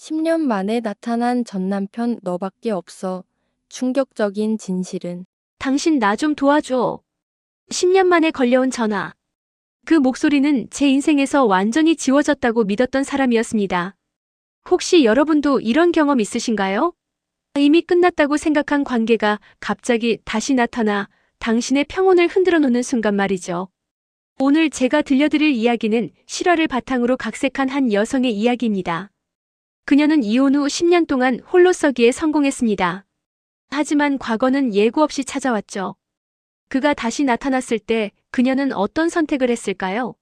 10년 만에 나타난 전 남편 너밖에 없어. 충격적인 진실은 당신 나 좀 도와줘. 10년 만에 걸려온 전화. 그 목소리는 제 인생에서 완전히 지워졌다고 믿었던 사람이었습니다. 혹시 여러분도 이런 경험 있으신가요? 이미 끝났다고 생각한 관계가 갑자기 다시 나타나 당신의 평온을 흔들어 놓는 순간 말이죠. 오늘 제가 들려드릴 이야기는 실화를 바탕으로 각색한 한 여성의 이야기입니다. 그녀는 이혼 후 10년 동안 홀로 서기에 성공했습니다. 하지만 과거는 예고 없이 찾아왔죠. 그가 다시 나타났을 때 그녀는 어떤 선택을 했을까요?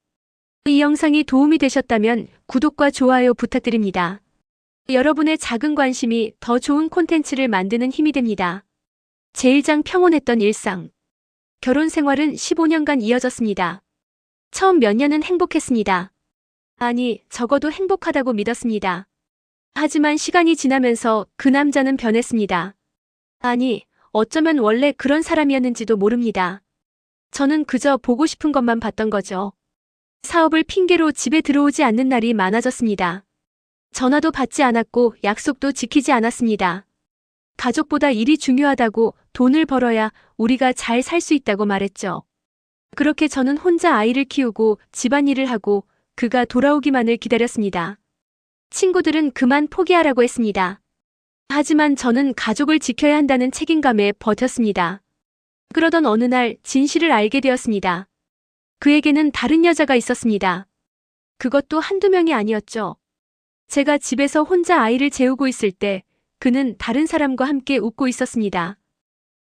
이 영상이 도움이 되셨다면 구독과 좋아요 부탁드립니다. 여러분의 작은 관심이 더 좋은 콘텐츠를 만드는 힘이 됩니다. 제1장 평온했던 일상. 결혼 생활은 15년간 이어졌습니다. 처음 몇 년은 행복했습니다. 아니, 적어도 행복하다고 믿었습니다. 하지만 시간이 지나면서 그 남자는 변했습니다. 아니, 어쩌면 원래 그런 사람이었는지도 모릅니다. 저는 그저 보고 싶은 것만 봤던 거죠. 사업을 핑계로 집에 들어오지 않는 날이 많아졌습니다. 전화도 받지 않았고 약속도 지키지 않았습니다. 가족보다 일이 중요하다고 돈을 벌어야 우리가 잘 살 수 있다고 말했죠. 그렇게 저는 혼자 아이를 키우고 집안일을 하고 그가 돌아오기만을 기다렸습니다. 친구들은 그만 포기하라고 했습니다. 하지만 저는 가족을 지켜야 한다는 책임감에 버텼습니다. 그러던 어느 날 진실을 알게 되었습니다. 그에게는 다른 여자가 있었습니다. 그것도 한두 명이 아니었죠. 제가 집에서 혼자 아이를 재우고 있을 때 그는 다른 사람과 함께 웃고 있었습니다.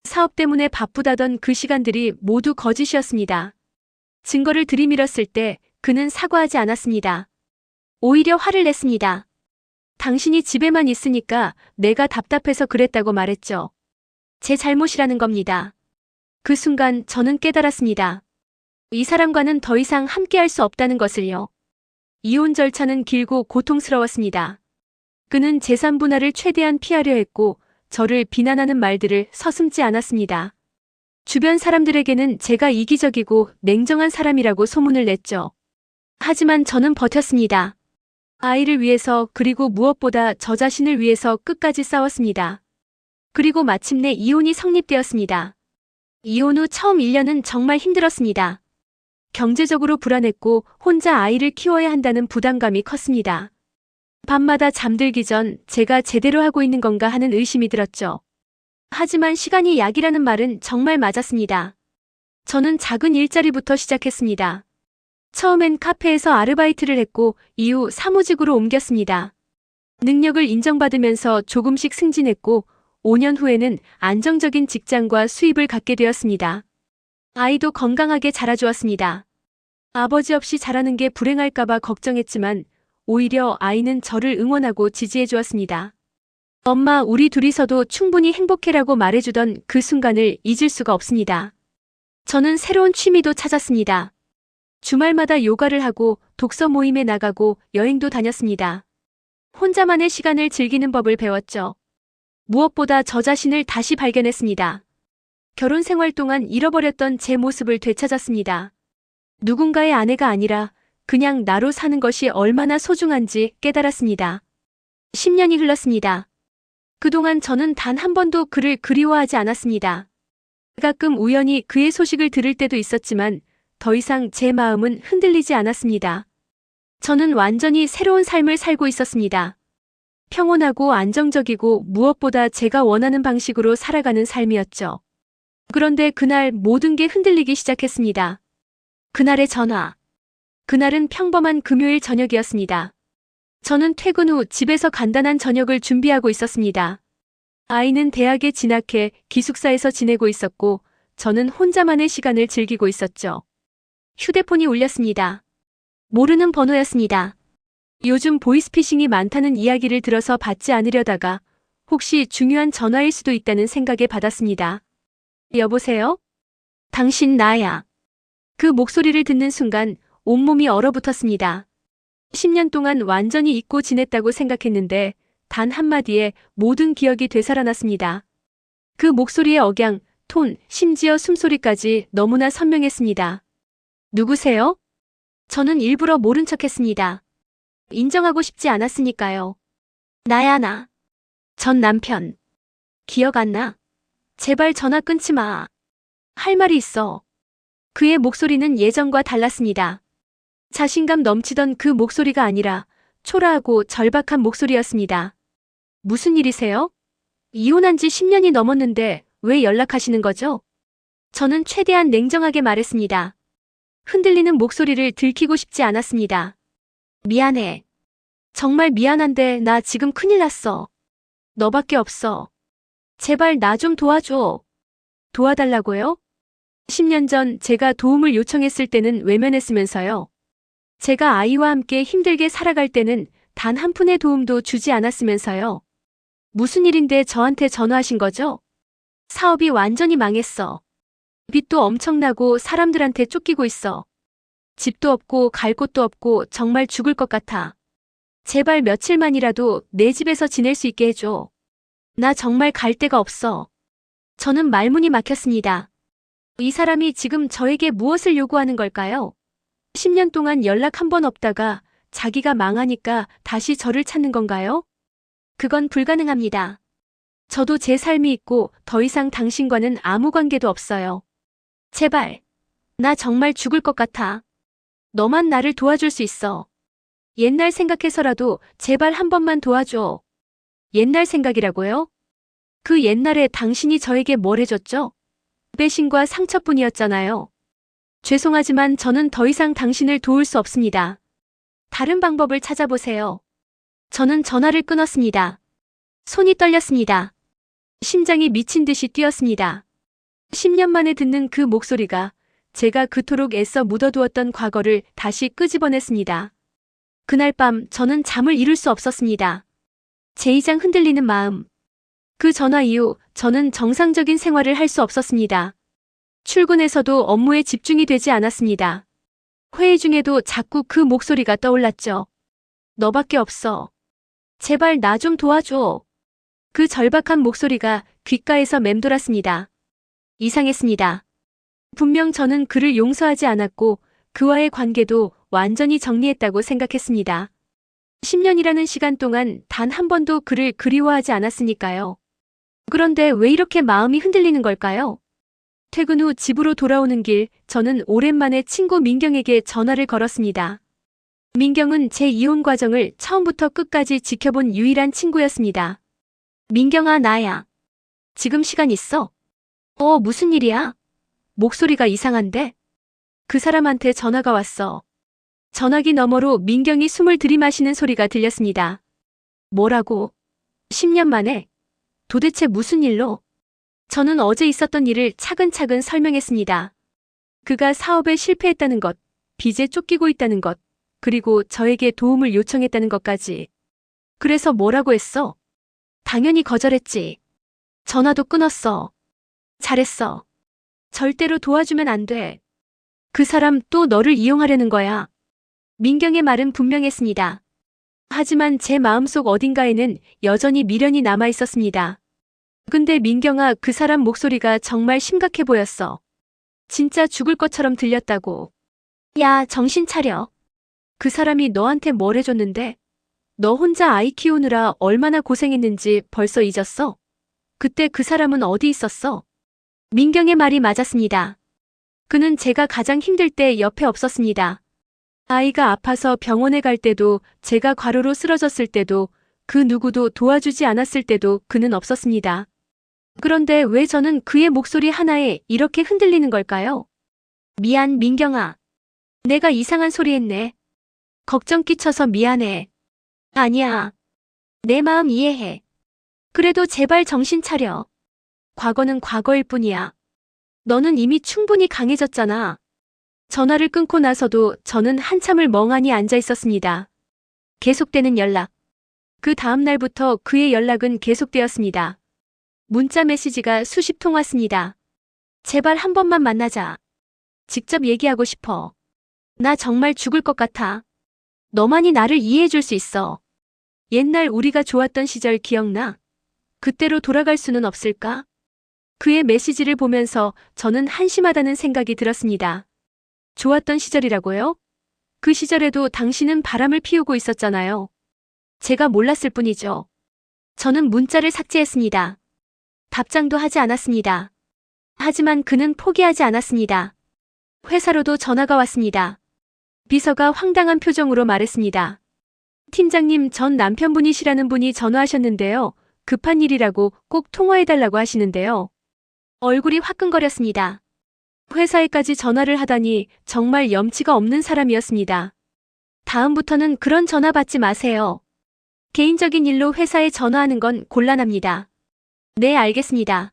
사업 때문에 바쁘다던 그 시간들이 모두 거짓이었습니다. 증거를 들이밀었을 때 그는 사과하지 않았습니다. 오히려 화를 냈습니다. 당신이 집에만 있으니까 내가 답답해서 그랬다고 말했죠. 제 잘못이라는 겁니다. 그 순간 저는 깨달았습니다. 이 사람과는 더 이상 함께할 수 없다는 것을요. 이혼 절차는 길고 고통스러웠습니다. 그는 재산 분할을 최대한 피하려 했고 저를 비난하는 말들을 서슴지 않았습니다. 주변 사람들에게는 제가 이기적이고 냉정한 사람이라고 소문을 냈죠. 하지만 저는 버텼습니다. 아이를 위해서 그리고 무엇보다 저 자신을 위해서 끝까지 싸웠습니다. 그리고 마침내 이혼이 성립되었습니다. 이혼 후 처음 1년은 정말 힘들었습니다. 경제적으로 불안했고 혼자 아이를 키워야 한다는 부담감이 컸습니다. 밤마다 잠들기 전 제가 제대로 하고 있는 건가 하는 의심이 들었죠. 하지만 시간이 약이라는 말은 정말 맞았습니다. 저는 작은 일자리부터 시작했습니다. 처음엔 카페에서 아르바이트를 했고 이후 사무직으로 옮겼습니다. 능력을 인정받으면서 조금씩 승진했고 5년 후에는 안정적인 직장과 수입을 갖게 되었습니다. 아이도 건강하게 자라주었습니다. 아버지 없이 자라는 게 불행할까봐 걱정했지만 오히려 아이는 저를 응원하고 지지해 주었습니다. 엄마, 우리 둘이서도 충분히 행복해라고 말해주던 그 순간을 잊을 수가 없습니다. 저는 새로운 취미도 찾았습니다. 주말마다 요가를 하고 독서 모임에 나가고 여행도 다녔습니다. 혼자만의 시간을 즐기는 법을 배웠죠. 무엇보다 저 자신을 다시 발견했습니다. 결혼 생활 동안 잃어버렸던 제 모습을 되찾았습니다. 누군가의 아내가 아니라 그냥 나로 사는 것이 얼마나 소중한지 깨달았습니다. 10년이 흘렀습니다. 그동안 저는 단 한 번도 그를 그리워하지 않았습니다. 가끔 우연히 그의 소식을 들을 때도 있었지만 더 이상 제 마음은 흔들리지 않았습니다. 저는 완전히 새로운 삶을 살고 있었습니다. 평온하고 안정적이고 무엇보다 제가 원하는 방식으로 살아가는 삶이었죠. 그런데 그날 모든 게 흔들리기 시작했습니다. 그날의 전화. 그날은 평범한 금요일 저녁이었습니다. 저는 퇴근 후 집에서 간단한 저녁을 준비하고 있었습니다. 아이는 대학에 진학해 기숙사에서 지내고 있었고 저는 혼자만의 시간을 즐기고 있었죠. 휴대폰이 울렸습니다. 모르는 번호였습니다. 요즘 보이스피싱이 많다는 이야기를 들어서 받지 않으려다가 혹시 중요한 전화일 수도 있다는 생각에 받았습니다. 여보세요? 당신 나야. 그 목소리를 듣는 순간 온몸이 얼어붙었습니다. 10년 동안 완전히 잊고 지냈다고 생각했는데 단 한마디에 모든 기억이 되살아났습니다. 그 목소리의 억양, 톤, 심지어 숨소리까지 너무나 선명했습니다. 누구세요? 저는 일부러 모른 척했습니다. 인정하고 싶지 않았으니까요. 나야, 나. 전 남편. 기억 안 나? 제발 전화 끊지 마. 할 말이 있어. 그의 목소리는 예전과 달랐습니다. 자신감 넘치던 그 목소리가 아니라 초라하고 절박한 목소리였습니다. 무슨 일이세요? 이혼한 지 10년이 넘었는데 왜 연락하시는 거죠? 저는 최대한 냉정하게 말했습니다. 흔들리는 목소리를 들키고 싶지 않았습니다. 미안해. 정말 미안한데 나 지금 큰일 났어. 너밖에 없어. 제발 나 좀 도와줘. 도와달라고요? 10년 전 제가 도움을 요청했을 때는 외면했으면서요. 제가 아이와 함께 힘들게 살아갈 때는 단 한 푼의 도움도 주지 않았으면서요. 무슨 일인데 저한테 전화하신 거죠? 사업이 완전히 망했어. 빚도 엄청나고 사람들한테 쫓기고 있어. 집도 없고 갈 곳도 없고 정말 죽을 것 같아. 제발 며칠만이라도 내 집에서 지낼 수 있게 해줘. 나 정말 갈 데가 없어. 저는 말문이 막혔습니다. 이 사람이 지금 저에게 무엇을 요구하는 걸까요? 10년 동안 연락 한 번 없다가 자기가 망하니까 다시 저를 찾는 건가요? 그건 불가능합니다. 저도 제 삶이 있고 더 이상 당신과는 아무 관계도 없어요. 제발. 나 정말 죽을 것 같아. 너만 나를 도와줄 수 있어. 옛날 생각해서라도 제발 한 번만 도와줘. 옛날 생각이라고요? 그 옛날에 당신이 저에게 뭘 해줬죠? 배신과 상처뿐이었잖아요. 죄송하지만 저는 더 이상 당신을 도울 수 없습니다. 다른 방법을 찾아보세요. 저는 전화를 끊었습니다. 손이 떨렸습니다. 심장이 미친 듯이 뛰었습니다. 10년 만에 듣는 그 목소리가 제가 그토록 애써 묻어두었던 과거를 다시 끄집어냈습니다. 그날 밤 저는 잠을 이룰 수 없었습니다. 제 이장 흔들리는 마음. 그 전화 이후 저는 정상적인 생활을 할 수 없었습니다. 출근에서도 업무에 집중이 되지 않았습니다. 회의 중에도 자꾸 그 목소리가 떠올랐죠. 너밖에 없어. 제발 나 좀 도와줘. 그 절박한 목소리가 귓가에서 맴돌았습니다. 이상했습니다. 분명 저는 그를 용서하지 않았고 그와의 관계도 완전히 정리했다고 생각했습니다. 10년이라는 시간 동안 단 한 번도 그를 그리워하지 않았으니까요. 그런데 왜 이렇게 마음이 흔들리는 걸까요? 퇴근 후 집으로 돌아오는 길, 저는 오랜만에 친구 민경에게 전화를 걸었습니다. 민경은 제 이혼 과정을 처음부터 끝까지 지켜본 유일한 친구였습니다. 민경아, 나야. 지금 시간 있어? 무슨 일이야? 목소리가 이상한데? 그 사람한테 전화가 왔어. 전화기 너머로 민경이 숨을 들이마시는 소리가 들렸습니다. 뭐라고? 10년 만에? 도대체 무슨 일로? 저는 어제 있었던 일을 차근차근 설명했습니다. 그가 사업에 실패했다는 것, 빚에 쫓기고 있다는 것, 그리고 저에게 도움을 요청했다는 것까지. 그래서 뭐라고 했어? 당연히 거절했지. 전화도 끊었어. 잘했어. 절대로 도와주면 안 돼. 그 사람 또 너를 이용하려는 거야. 민경의 말은 분명했습니다. 하지만 제 마음속 어딘가에는 여전히 미련이 남아 있었습니다. 근데 민경아, 그 사람 목소리가 정말 심각해 보였어. 진짜 죽을 것처럼 들렸다고. 야, 정신 차려. 그 사람이 너한테 뭘 해줬는데? 너 혼자 아이 키우느라 얼마나 고생했는지 벌써 잊었어? 그때 그 사람은 어디 있었어? 민경의 말이 맞았습니다. 그는 제가 가장 힘들 때 옆에 없었습니다. 아이가 아파서 병원에 갈 때도, 제가 과로로 쓰러졌을 때도, 그 누구도 도와주지 않았을 때도 그는 없었습니다. 그런데 왜 저는 그의 목소리 하나에 이렇게 흔들리는 걸까요? 미안, 민경아. 내가 이상한 소리 했네. 걱정 끼쳐서 미안해. 아니야. 내 마음 이해해. 그래도 제발 정신 차려. 과거는 과거일 뿐이야. 너는 이미 충분히 강해졌잖아. 전화를 끊고 나서도 저는 한참을 멍하니 앉아 있었습니다. 계속되는 연락. 그 다음 날부터 그의 연락은 계속되었습니다. 문자 메시지가 수십 통 왔습니다. 제발 한 번만 만나자. 직접 얘기하고 싶어. 나 정말 죽을 것 같아. 너만이 나를 이해해 줄 수 있어. 옛날 우리가 좋았던 시절 기억나? 그때로 돌아갈 수는 없을까? 그의 메시지를 보면서 저는 한심하다는 생각이 들었습니다. 좋았던 시절이라고요? 그 시절에도 당신은 바람을 피우고 있었잖아요. 제가 몰랐을 뿐이죠. 저는 문자를 삭제했습니다. 답장도 하지 않았습니다. 하지만 그는 포기하지 않았습니다. 회사로도 전화가 왔습니다. 비서가 황당한 표정으로 말했습니다. 팀장님, 전 남편분이시라는 분이 전화하셨는데요. 급한 일이라고 꼭 통화해달라고 하시는데요. 얼굴이 화끈거렸습니다. 회사에까지 전화를 하다니 정말 염치가 없는 사람이었습니다. 다음부터는 그런 전화 받지 마세요. 개인적인 일로 회사에 전화하는 건 곤란합니다. 네, 알겠습니다.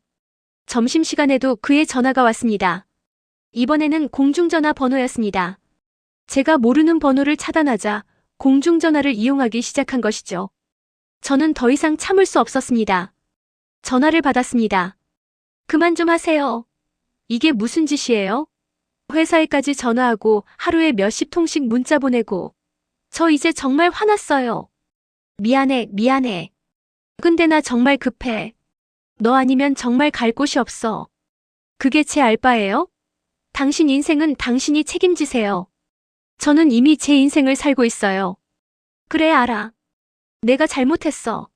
점심시간에도 그의 전화가 왔습니다. 이번에는 공중전화 번호였습니다. 제가 모르는 번호를 차단하자 공중전화를 이용하기 시작한 것이죠. 저는 더 이상 참을 수 없었습니다. 전화를 받았습니다. 그만 좀 하세요. 이게 무슨 짓이에요? 회사에까지 전화하고 하루에 몇십 통씩 문자 보내고. 저 이제 정말 화났어요. 미안해. 근데 나 정말 급해. 너 아니면 정말 갈 곳이 없어. 그게 제 알바예요? 당신 인생은 당신이 책임지세요. 저는 이미 제 인생을 살고 있어요. 그래, 알아. 내가 잘못했어.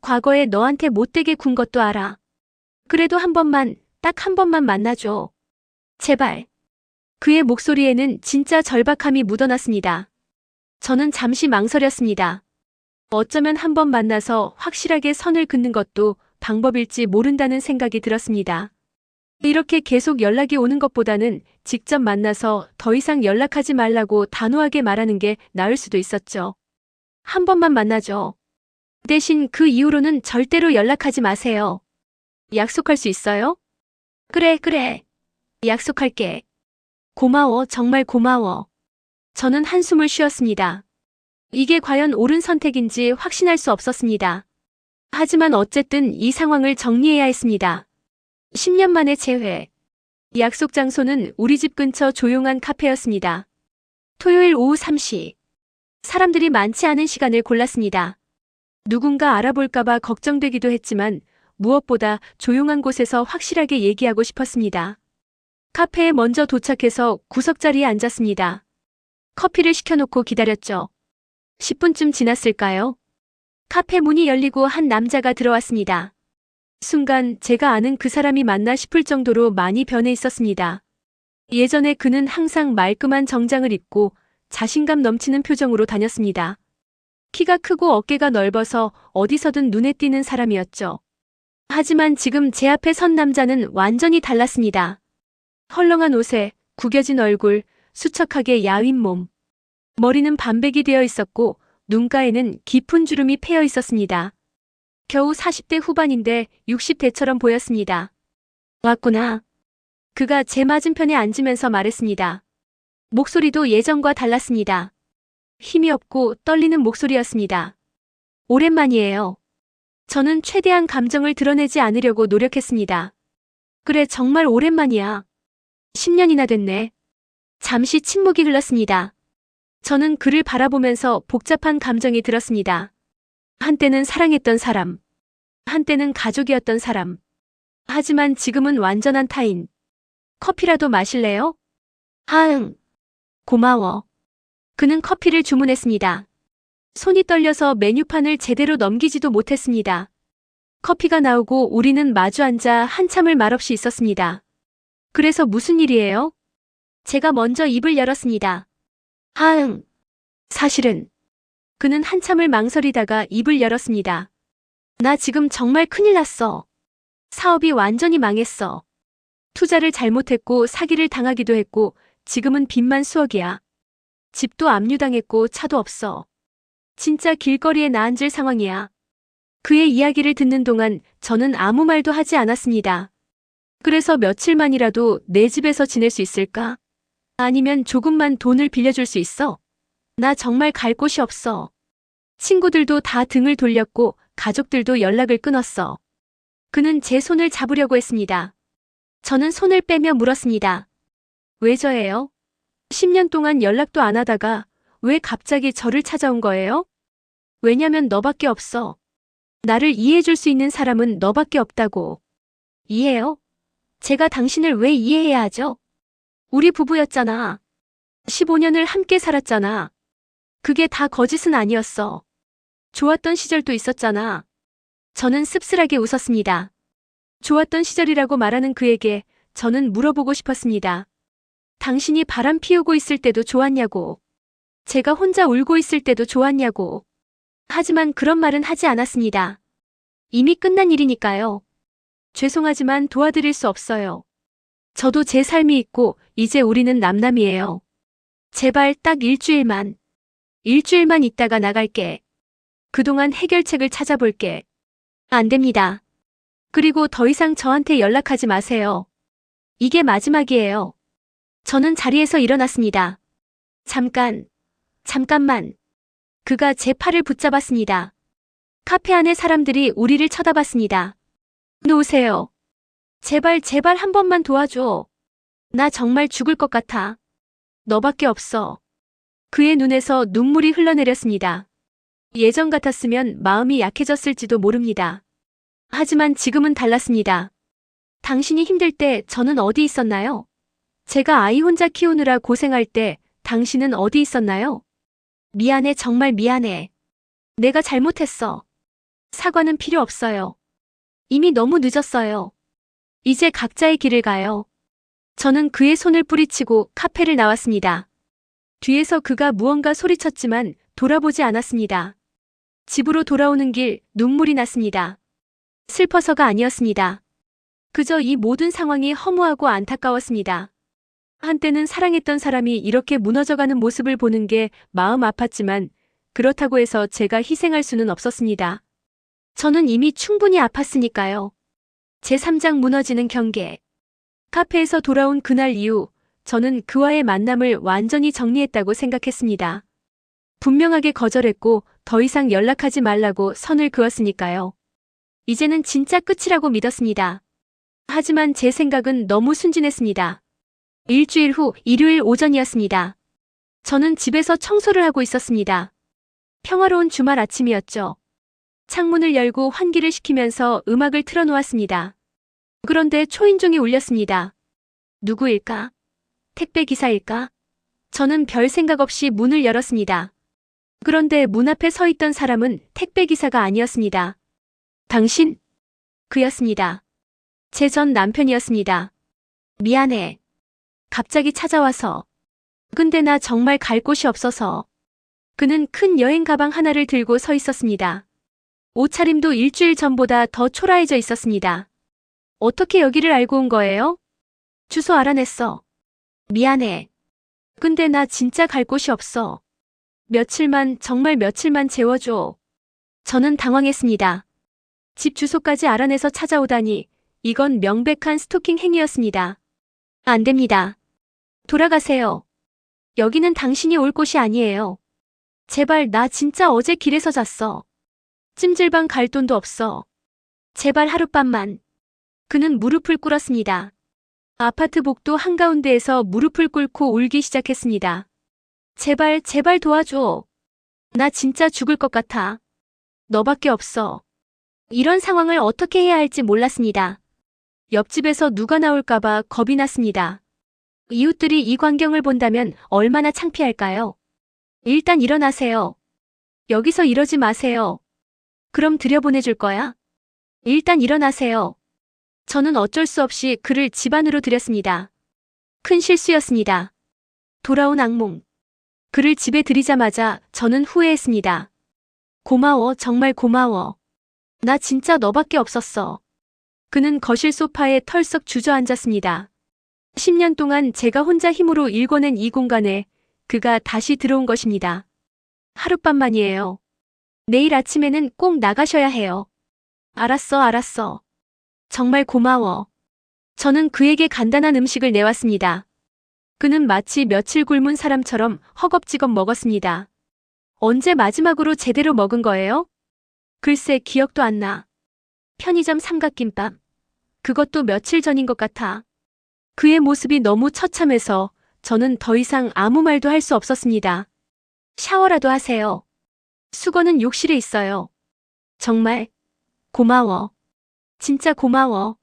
과거에 너한테 못되게 군 것도 알아. 그래도 한 번만, 딱 한 번만 만나줘. 제발. 그의 목소리에는 진짜 절박함이 묻어났습니다. 저는 잠시 망설였습니다. 어쩌면 한 번 만나서 확실하게 선을 긋는 것도 방법일지 모른다는 생각이 들었습니다. 이렇게 계속 연락이 오는 것보다는 직접 만나서 더 이상 연락하지 말라고 단호하게 말하는 게 나을 수도 있었죠. 한 번만 만나죠. 대신 그 이후로는 절대로 연락하지 마세요. 약속할 수 있어요? 그래. 약속할게. 고마워, 정말 고마워. 저는 한숨을 쉬었습니다. 이게 과연 옳은 선택인지 확신할 수 없었습니다. 하지만 어쨌든 이 상황을 정리해야 했습니다. 10년 만에 재회. 약속 장소는 우리 집 근처 조용한 카페였습니다. 토요일 오후 3시. 사람들이 많지 않은 시간을 골랐습니다. 누군가 알아볼까봐 걱정되기도 했지만 무엇보다 조용한 곳에서 확실하게 얘기하고 싶었습니다. 카페에 먼저 도착해서 구석자리에 앉았습니다. 커피를 시켜놓고 기다렸죠. 10분쯤 지났을까요? 카페 문이 열리고 한 남자가 들어왔습니다. 순간 제가 아는 그 사람이 맞나 싶을 정도로 많이 변해 있었습니다. 예전에 그는 항상 말끔한 정장을 입고 자신감 넘치는 표정으로 다녔습니다. 키가 크고 어깨가 넓어서 어디서든 눈에 띄는 사람이었죠. 하지만 지금 제 앞에 선 남자는 완전히 달랐습니다. 헐렁한 옷에 구겨진 얼굴, 수척하게 야윈 몸. 머리는 반백이 되어 있었고 눈가에는 깊은 주름이 패여 있었습니다. 겨우 40대 후반인데 60대처럼 보였습니다. 왔구나. 그가 제 맞은편에 앉으면서 말했습니다. 목소리도 예전과 달랐습니다. 힘이 없고 떨리는 목소리였습니다. 오랜만이에요. 저는 최대한 감정을 드러내지 않으려고 노력했습니다. 그래, 정말 오랜만이야. 10년이나 됐네. 잠시 침묵이 흘렀습니다. 저는 그를 바라보면서 복잡한 감정이 들었습니다. 한때는 사랑했던 사람, 한때는 가족이었던 사람. 하지만 지금은 완전한 타인. 커피라도 마실래요? 하응. 고마워. 그는 커피를 주문했습니다. 손이 떨려서 메뉴판을 제대로 넘기지도 못했습니다. 커피가 나오고 우리는 마주 앉아 한참을 말없이 있었습니다. 그래서 무슨 일이에요? 제가 먼저 입을 열었습니다. 하응. 사실은. 그는 한참을 망설이다가 입을 열었습니다. 나 지금 정말 큰일 났어. 사업이 완전히 망했어. 투자를 잘못했고 사기를 당하기도 했고 지금은 빚만 수억이야. 집도 압류당했고 차도 없어. 진짜 길거리에 나앉을 상황이야. 그의 이야기를 듣는 동안 저는 아무 말도 하지 않았습니다. 그래서 며칠만이라도 내 집에서 지낼 수 있을까? 아니면 조금만 돈을 빌려줄 수 있어? 나 정말 갈 곳이 없어. 친구들도 다 등을 돌렸고 가족들도 연락을 끊었어. 그는 제 손을 잡으려고 했습니다. 저는 손을 빼며 물었습니다. 왜 저예요? 10년 동안 연락도 안 하다가 왜 갑자기 저를 찾아온 거예요? 왜냐면 너밖에 없어. 나를 이해해줄 수 있는 사람은 너밖에 없다고. 이해요? 제가 당신을 왜 이해해야 하죠? 우리 부부였잖아. 15년을 함께 살았잖아. 그게 다 거짓은 아니었어. 좋았던 시절도 있었잖아. 저는 씁쓸하게 웃었습니다. 좋았던 시절이라고 말하는 그에게 저는 물어보고 싶었습니다. 당신이 바람 피우고 있을 때도 좋았냐고. 제가 혼자 울고 있을 때도 좋았냐고. 하지만 그런 말은 하지 않았습니다. 이미 끝난 일이니까요. 죄송하지만 도와드릴 수 없어요. 저도 제 삶이 있고 이제 우리는 남남이에요. 제발 딱 일주일만 있다가 나갈게. 그동안 해결책을 찾아볼게. 안 됩니다. 그리고 더 이상 저한테 연락하지 마세요. 이게 마지막이에요. 저는 자리에서 일어났습니다. 잠깐만. 그가 제 팔을 붙잡았습니다. 카페 안의 사람들이 우리를 쳐다봤습니다. 놓으세요. 제발 한 번만 도와줘. 나 정말 죽을 것 같아. 너밖에 없어. 그의 눈에서 눈물이 흘러내렸습니다. 예전 같았으면 마음이 약해졌을지도 모릅니다. 하지만 지금은 달랐습니다. 당신이 힘들 때 저는 어디 있었나요? 제가 아이 혼자 키우느라 고생할 때 당신은 어디 있었나요? 미안해, 정말 미안해. 내가 잘못했어. 사과는 필요 없어요. 이미 너무 늦었어요. 이제 각자의 길을 가요. 저는 그의 손을 뿌리치고 카페를 나왔습니다. 뒤에서 그가 무언가 소리쳤지만 돌아보지 않았습니다. 집으로 돌아오는 길 눈물이 났습니다. 슬퍼서가 아니었습니다. 그저 이 모든 상황이 허무하고 안타까웠습니다. 한때는 사랑했던 사람이 이렇게 무너져가는 모습을 보는 게 마음 아팠지만 그렇다고 해서 제가 희생할 수는 없었습니다. 저는 이미 충분히 아팠으니까요. 제3장 무너지는 경계. 카페에서 돌아온 그날 이후 저는 그와의 만남을 완전히 정리했다고 생각했습니다. 분명하게 거절했고 더 이상 연락하지 말라고 선을 그었으니까요. 이제는 진짜 끝이라고 믿었습니다. 하지만 제 생각은 너무 순진했습니다. 일주일 후 일요일 오전이었습니다. 저는 집에서 청소를 하고 있었습니다. 평화로운 주말 아침이었죠. 창문을 열고 환기를 시키면서 음악을 틀어놓았습니다. 그런데 초인종이 울렸습니다. 누구일까? 택배 기사일까? 저는 별 생각 없이 문을 열었습니다. 그런데 문 앞에 서 있던 사람은 택배 기사가 아니었습니다. 당신? 그였습니다. 제 전 남편이었습니다. 미안해. 갑자기 찾아와서. 근데 나 정말 갈 곳이 없어서. 그는 큰 여행 가방 하나를 들고 서 있었습니다. 옷차림도 일주일 전보다 더 초라해져 있었습니다. 어떻게 여기를 알고 온 거예요? 주소 알아냈어. 미안해. 근데 나 진짜 갈 곳이 없어. 정말 며칠만 재워줘. 저는 당황했습니다. 집 주소까지 알아내서 찾아오다니 이건 명백한 스토킹 행위였습니다. 안 됩니다. 돌아가세요. 여기는 당신이 올 곳이 아니에요. 제발 나 진짜 어제 길에서 잤어. 찜질방 갈 돈도 없어. 제발 하룻밤만. 그는 무릎을 꿇었습니다. 아파트 복도 한가운데에서 무릎을 꿇고 울기 시작했습니다. 제발 도와줘. 나 진짜 죽을 것 같아. 너밖에 없어. 이런 상황을 어떻게 해야 할지 몰랐습니다. 옆집에서 누가 나올까봐 겁이 났습니다. 이웃들이 이 광경을 본다면 얼마나 창피할까요? 일단 일어나세요. 여기서 이러지 마세요. 그럼 들여보내줄 거야? 일단 일어나세요. 저는 어쩔 수 없이 그를 집 안으로 들였습니다. 큰 실수였습니다. 돌아온 악몽. 그를 집에 들이자마자 저는 후회했습니다. 고마워, 정말 고마워. 나 진짜 너밖에 없었어. 그는 거실 소파에 털썩 주저앉았습니다. 10년 동안 제가 혼자 힘으로 일궈낸 이 공간에 그가 다시 들어온 것입니다. 하룻밤만이에요. 내일 아침에는 꼭 나가셔야 해요. 알았어. 정말 고마워. 저는 그에게 간단한 음식을 내왔습니다. 그는 마치 며칠 굶은 사람처럼 허겁지겁 먹었습니다. 언제 마지막으로 제대로 먹은 거예요? 글쎄 기억도 안 나. 편의점 삼각김밥. 그것도 며칠 전인 것 같아. 그의 모습이 너무 처참해서 저는 더 이상 아무 말도 할 수 없었습니다. 샤워라도 하세요. 수건은 욕실에 있어요. 정말 고마워. 진짜 고마워.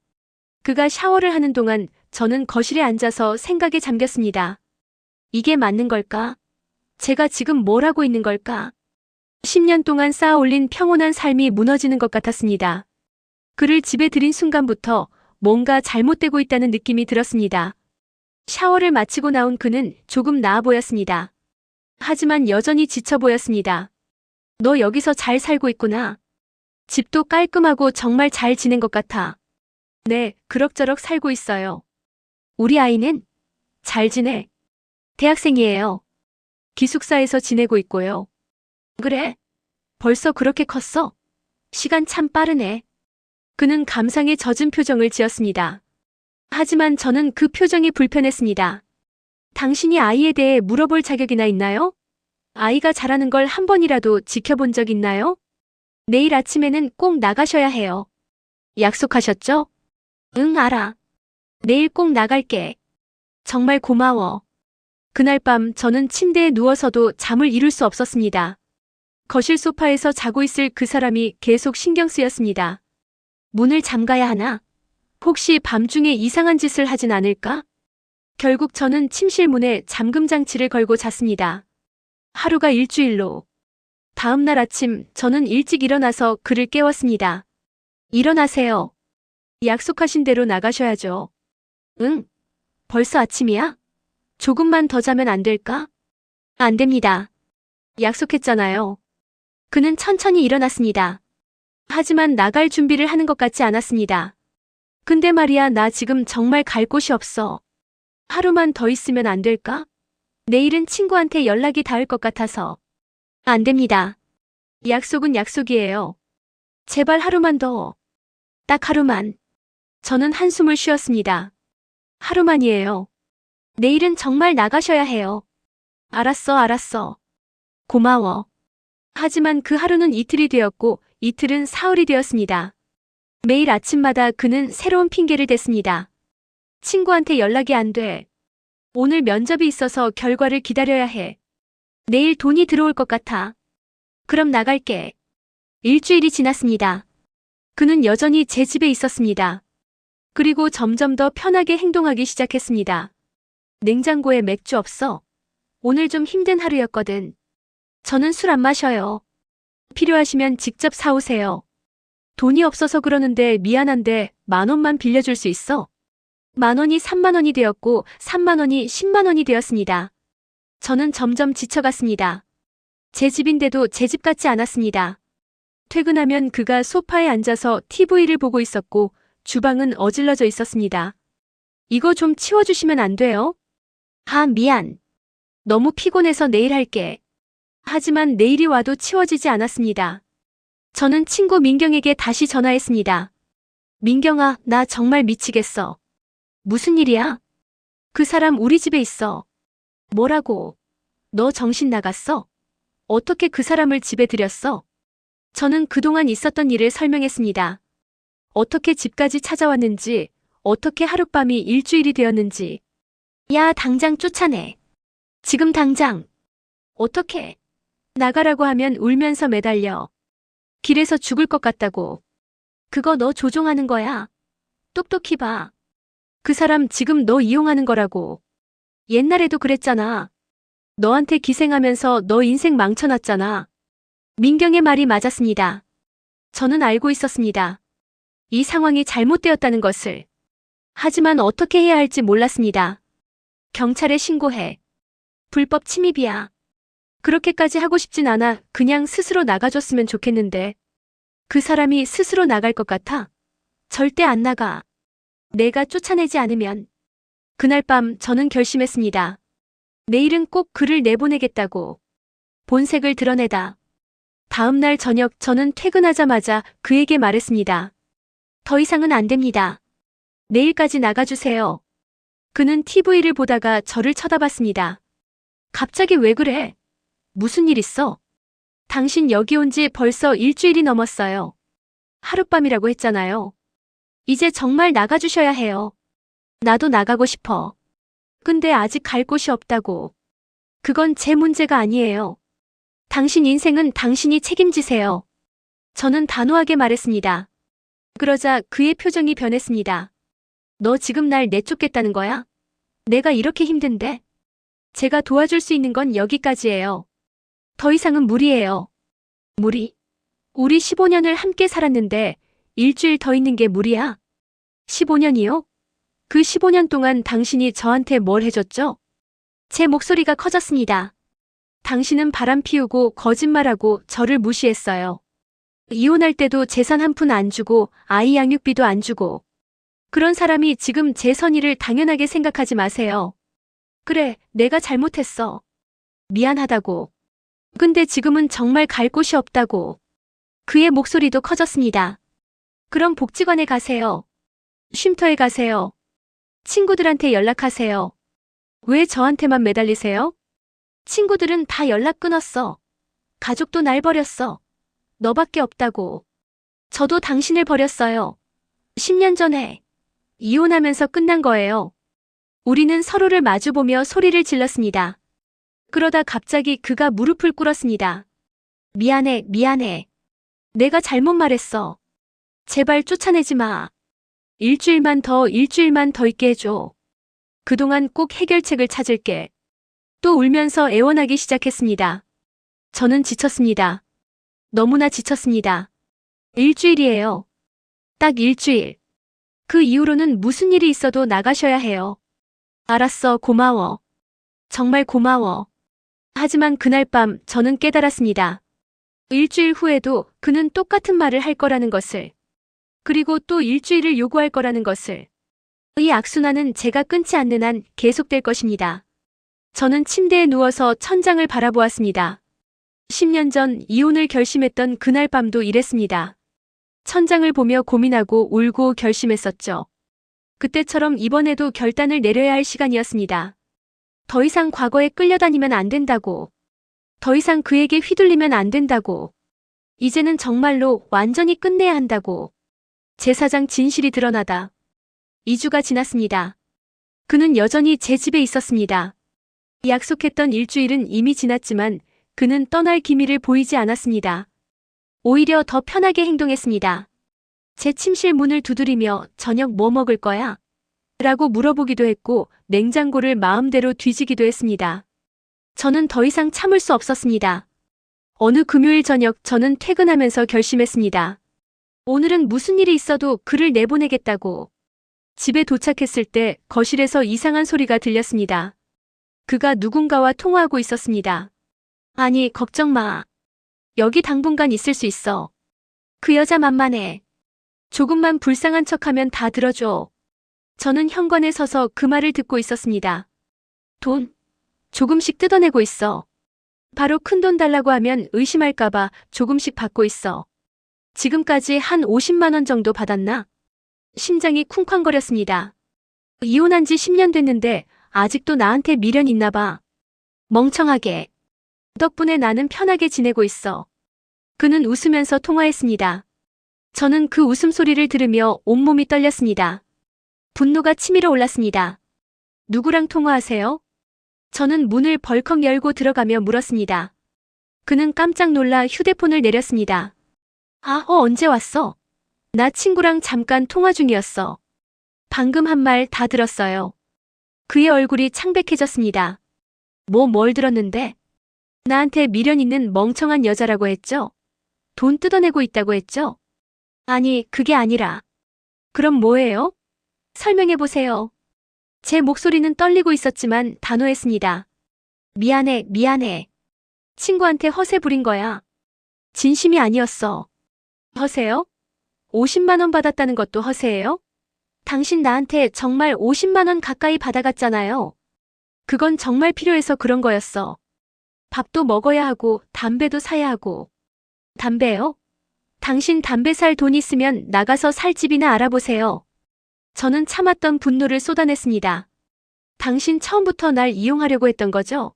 그가 샤워를 하는 동안 저는 거실에 앉아서 생각에 잠겼습니다. 이게 맞는 걸까? 제가 지금 뭘 하고 있는 걸까? 10년 동안 쌓아 올린 평온한 삶이 무너지는 것 같았습니다. 그를 집에 들인 순간부터 뭔가 잘못되고 있다는 느낌이 들었습니다. 샤워를 마치고 나온 그는 조금 나아 보였습니다. 하지만 여전히 지쳐 보였습니다. 너 여기서 잘 살고 있구나. 집도 깔끔하고 정말 잘 지낸 것 같아. 네, 그럭저럭 살고 있어요. 우리 아이는? 잘 지내. 대학생이에요. 기숙사에서 지내고 있고요. 그래? 벌써 그렇게 컸어? 시간 참 빠르네. 그는 감상에 젖은 표정을 지었습니다. 하지만 저는 그 표정이 불편했습니다. 당신이 아이에 대해 물어볼 자격이나 있나요? 아이가 자라는 걸 한 번이라도 지켜본 적 있나요? 내일 아침에는 꼭 나가셔야 해요. 약속하셨죠? 응, 알아. 내일 꼭 나갈게. 정말 고마워. 그날 밤 저는 침대에 누워서도 잠을 이룰 수 없었습니다. 거실 소파에서 자고 있을 그 사람이 계속 신경 쓰였습니다. 문을 잠가야 하나? 혹시 밤중에 이상한 짓을 하진 않을까? 결국 저는 침실 문에 잠금 장치를 걸고 잤습니다. 하루가 일주일로. 다음 날 아침 저는 일찍 일어나서 그를 깨웠습니다. 일어나세요. 약속하신 대로 나가셔야죠. 응? 벌써 아침이야? 조금만 더 자면 안 될까? 안 됩니다. 약속했잖아요. 그는 천천히 일어났습니다. 하지만 나갈 준비를 하는 것 같지 않았습니다. 근데 말이야, 나 지금 정말 갈 곳이 없어. 하루만 더 있으면 안 될까? 내일은 친구한테 연락이 닿을 것 같아서. 안 됩니다. 약속은 약속이에요. 제발 하루만 더. 딱 하루만. 저는 한숨을 쉬었습니다. 하루만이에요. 내일은 정말 나가셔야 해요. 알았어. 고마워. 하지만 그 하루는 이틀이 되었고 이틀은 사흘이 되었습니다. 매일 아침마다 그는 새로운 핑계를 댔습니다. 친구한테 연락이 안 돼. 오늘 면접이 있어서 결과를 기다려야 해. 내일 돈이 들어올 것 같아. 그럼 나갈게. 일주일이 지났습니다. 그는 여전히 제 집에 있었습니다. 그리고 점점 더 편하게 행동하기 시작했습니다. 냉장고에 맥주 없어. 오늘 좀 힘든 하루였거든. 저는 술 안 마셔요. 필요하시면 직접 사오세요. 돈이 없어서 그러는데 미안한데 10,000원만 빌려줄 수 있어? 10,000원이 30,000원이 되었고 30,000원이 100,000원이 되었습니다. 저는 점점 지쳐갔습니다. 제 집인데도 제 집 같지 않았습니다. 퇴근하면 그가 소파에 앉아서 TV를 보고 있었고 주방은 어질러져 있었습니다. 이거 좀 치워주시면 안 돼요? 아, 미안. 너무 피곤해서 내일 할게. 하지만 내일이 와도 치워지지 않았습니다. 저는 친구 민경에게 다시 전화했습니다. 민경아, 나 정말 미치겠어. 무슨 일이야? 그 사람 우리 집에 있어. 뭐라고? 너 정신 나갔어? 어떻게 그 사람을 집에 들였어? 저는 그동안 있었던 일을 설명했습니다. 어떻게 집까지 찾아왔는지, 어떻게 하룻밤이 일주일이 되었는지. 야, 당장 쫓아내. 지금 당장. 어떻게? 나가라고 하면 울면서 매달려. 길에서 죽을 것 같다고. 그거 너 조종하는 거야. 똑똑히 봐. 그 사람 지금 너 이용하는 거라고. 옛날에도 그랬잖아. 너한테 기생하면서 너 인생 망쳐놨잖아. 민경의 말이 맞았습니다. 저는 알고 있었습니다. 이 상황이 잘못되었다는 것을. 하지만 어떻게 해야 할지 몰랐습니다. 경찰에 신고해. 불법 침입이야. 그렇게까지 하고 싶진 않아. 그냥 스스로 나가줬으면 좋겠는데. 그 사람이 스스로 나갈 것 같아? 절대 안 나가. 내가 쫓아내지 않으면. 그날 밤 저는 결심했습니다. 내일은 꼭 그를 내보내겠다고. 본색을 드러내다. 다음 날 저녁 저는 퇴근하자마자 그에게 말했습니다. 더 이상은 안 됩니다. 내일까지 나가주세요. 그는 TV를 보다가 저를 쳐다봤습니다. 갑자기 왜 그래? 무슨 일 있어? 당신 여기 온 지 벌써 일주일이 넘었어요. 하룻밤이라고 했잖아요. 이제 정말 나가주셔야 해요. 나도 나가고 싶어. 근데 아직 갈 곳이 없다고. 그건 제 문제가 아니에요. 당신 인생은 당신이 책임지세요. 저는 단호하게 말했습니다. 그러자 그의 표정이 변했습니다. 너 지금 날 내쫓겠다는 거야? 내가 이렇게 힘든데? 제가 도와줄 수 있는 건 여기까지예요. 더 이상은 무리예요. 우리 15년을 함께 살았는데 일주일 더 있는 게 무리야? 15년이요? 그 15년 동안 당신이 저한테 뭘 해줬죠? 제 목소리가 커졌습니다. 당신은 바람 피우고 거짓말하고 저를 무시했어요. 이혼할 때도 재산 한 푼 안 주고 아이 양육비도 안 주고. 그런 사람이 지금 제 선의를 당연하게 생각하지 마세요. 그래, 내가 잘못했어. 미안하다고. 근데 지금은 정말 갈 곳이 없다고. 그의 목소리도 커졌습니다. 그럼 복지관에 가세요. 쉼터에 가세요. 친구들한테 연락하세요. 왜 저한테만 매달리세요? 친구들은 다 연락 끊었어. 가족도 날 버렸어. 너밖에 없다고. 저도 당신을 버렸어요. 10년 전에 이혼하면서 끝난 거예요. 우리는 서로를 마주보며 소리를 질렀습니다. 그러다 갑자기 그가 무릎을 꿇었습니다. 미안해, 미안해. 내가 잘못 말했어. 제발 쫓아내지 마. 일주일만 더 있게 해줘. 그동안 꼭 해결책을 찾을게. 또 울면서 애원하기 시작했습니다. 저는 지쳤습니다. 너무나 지쳤습니다. 일주일이에요. 딱 일주일. 그 이후로는 무슨 일이 있어도 나가셔야 해요. 알았어, 고마워. 정말 고마워. 하지만 그날 밤 저는 깨달았습니다. 일주일 후에도 그는 똑같은 말을 할 거라는 것을. 그리고 또 일주일을 요구할 거라는 것을. 이 악순환은 제가 끊지 않는 한 계속될 것입니다. 저는 침대에 누워서 천장을 바라보았습니다. 10년 전 이혼을 결심했던 그날 밤도 이랬습니다. 천장을 보며 고민하고 울고 결심했었죠. 그때처럼 이번에도 결단을 내려야 할 시간이었습니다. 더 이상 과거에 끌려다니면 안 된다고. 더 이상 그에게 휘둘리면 안 된다고. 이제는 정말로 완전히 끝내야 한다고. 제사장 진실이 드러나다. 2주가 지났습니다. 그는 여전히 제 집에 있었습니다. 약속했던 일주일은 이미 지났지만 그는 떠날 기미를 보이지 않았습니다. 오히려 더 편하게 행동했습니다. 제 침실 문을 두드리며 저녁 뭐 먹을 거야? 라고 물어보기도 했고 냉장고를 마음대로 뒤지기도 했습니다. 저는 더 이상 참을 수 없었습니다. 어느 금요일 저녁 저는 퇴근하면서 결심했습니다. 오늘은 무슨 일이 있어도 그를 내보내겠다고. 집에 도착했을 때 거실에서 이상한 소리가 들렸습니다. 그가 누군가와 통화하고 있었습니다. 아니, 걱정 마. 여기 당분간 있을 수 있어. 그 여자 만만해. 조금만 불쌍한 척하면 다 들어줘. 저는 현관에 서서 그 말을 듣고 있었습니다. 돈? 조금씩 뜯어내고 있어. 바로 큰돈 달라고 하면 의심할까봐 조금씩 받고 있어. 지금까지 한 50만 원 정도 받았나? 심장이 쿵쾅거렸습니다. 이혼한 지 10년 됐는데 아직도 나한테 미련 있나 봐. 멍청하게. 덕분에 나는 편하게 지내고 있어. 그는 웃으면서 통화했습니다. 저는 그 웃음소리를 들으며 온몸이 떨렸습니다. 분노가 치밀어 올랐습니다. 누구랑 통화하세요? 저는 문을 벌컥 열고 들어가며 물었습니다. 그는 깜짝 놀라 휴대폰을 내렸습니다. 언제 왔어? 나 친구랑 잠깐 통화 중이었어. 방금 한 말 다 들었어요. 그의 얼굴이 창백해졌습니다. 뭘 들었는데? 나한테 미련 있는 멍청한 여자라고 했죠? 돈 뜯어내고 있다고 했죠? 아니, 그게 아니라. 그럼 뭐예요? 설명해보세요. 제 목소리는 떨리고 있었지만 단호했습니다. 미안해, 미안해. 친구한테 허세 부린 거야. 진심이 아니었어. 허세요? 50만 원 받았다는 것도 허세예요? 당신 나한테 정말 50만 원 가까이 받아갔잖아요. 그건 정말 필요해서 그런 거였어. 밥도 먹어야 하고 담배도 사야 하고. 담배요? 당신 담배 살 돈 있으면 나가서 살 집이나 알아보세요. 저는 참았던 분노를 쏟아냈습니다. 당신 처음부터 날 이용하려고 했던 거죠?